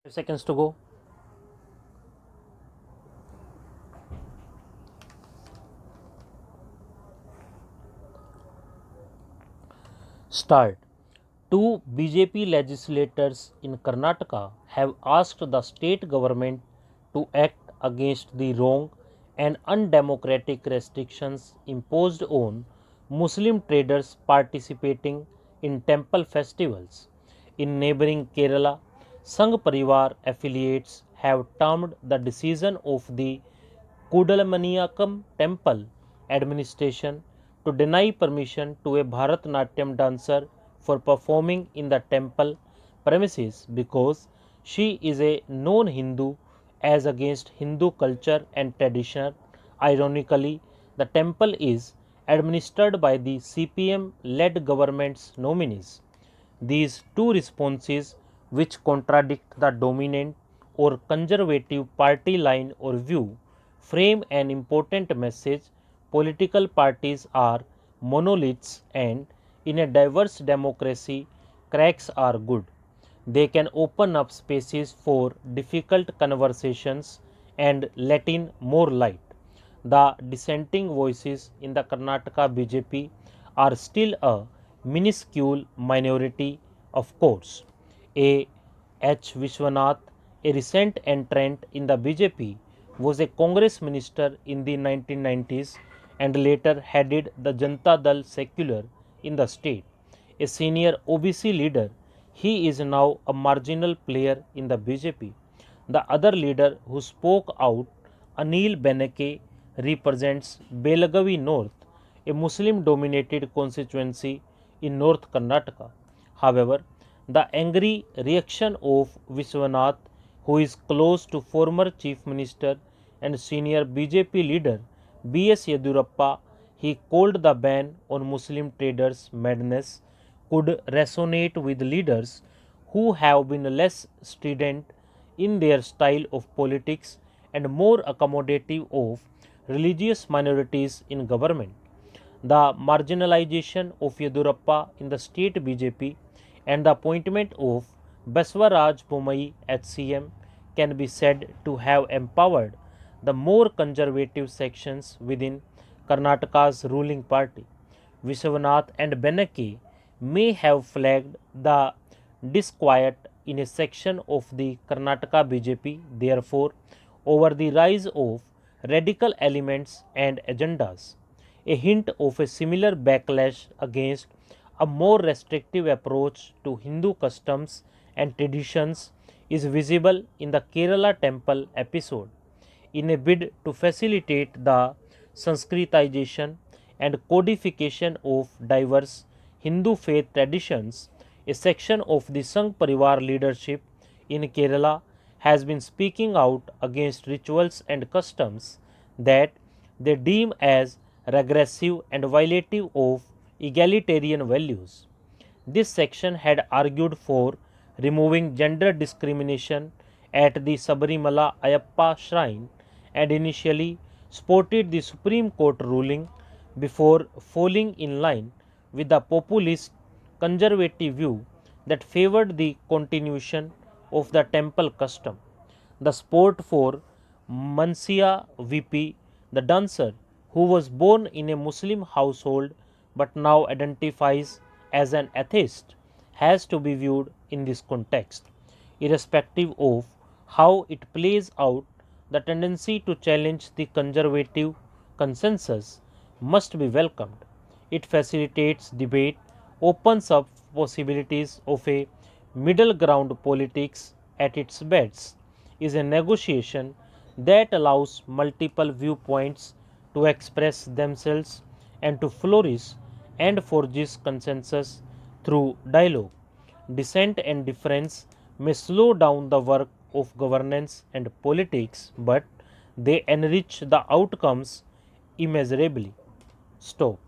Seconds to go. Start. Two BJP legislators in Karnataka have asked the state government to act against the wrong and undemocratic restrictions imposed on Muslim traders participating in temple festivals. In neighboring Kerala, Sangh Parivar affiliates have termed the decision of the Kudalamaniyakam temple administration to deny permission to a Bharatanatyam dancer for performing in the temple premises because she is a known Hindu as against Hindu culture and tradition. Ironically, the temple is administered by the CPM led government's nominees. These two responses, which contradict the dominant or conservative party line or view, frame an important message. Political parties are monoliths, and in a diverse democracy, cracks are good. They can open up spaces for difficult conversations and let in more light. The dissenting voices in the Karnataka BJP are still a minuscule minority, of course. A. H. Vishwanath, a recent entrant in the BJP, was a Congress minister in the 1990s and later headed the Janata Dal Secular in the state. A senior OBC leader, he is now a marginal player in the BJP. The other leader who spoke out, Anil Beneke, represents Belagavi North, a Muslim dominated constituency in North Karnataka. However, the angry reaction of Vishwanath, who is close to former Chief Minister and senior BJP leader B.S. Yedurappa, he called the ban on Muslim traders madness, could resonate with leaders who have been less strident in their style of politics and more accommodative of religious minorities in government. The marginalization of Yedurappa in the state BJP and the appointment of Baswaraj Bommai as CM can be said to have empowered the more conservative sections within Karnataka's ruling party. Vishwanath and Beneke may have flagged the disquiet in a section of the Karnataka BJP, therefore, over the rise of radical elements and agendas. A hint of a similar backlash against a more restrictive approach to Hindu customs and traditions is visible in the Kerala temple episode. In a bid to facilitate the Sanskritization and codification of diverse Hindu faith traditions, a section of the Sangh Parivar leadership in Kerala has been speaking out against rituals and customs that they deem as regressive and violative of egalitarian values. This section had argued for removing gender discrimination at the Sabarimala Ayappa shrine and initially supported the Supreme Court ruling before falling in line with the populist conservative view that favored the continuation of the temple custom. The support for Mansia VP, the dancer, who was born in a Muslim household but now identifies as an atheist, has to be viewed in this context. Irrespective of how it plays out, the tendency to challenge the conservative consensus must be welcomed. It facilitates debate, opens up possibilities of a middle ground politics at its best, is a negotiation that allows multiple viewpoints to express themselves and to flourish and forges consensus through dialogue. Dissent and difference may slow down the work of governance and politics, but they enrich the outcomes immeasurably. Stop.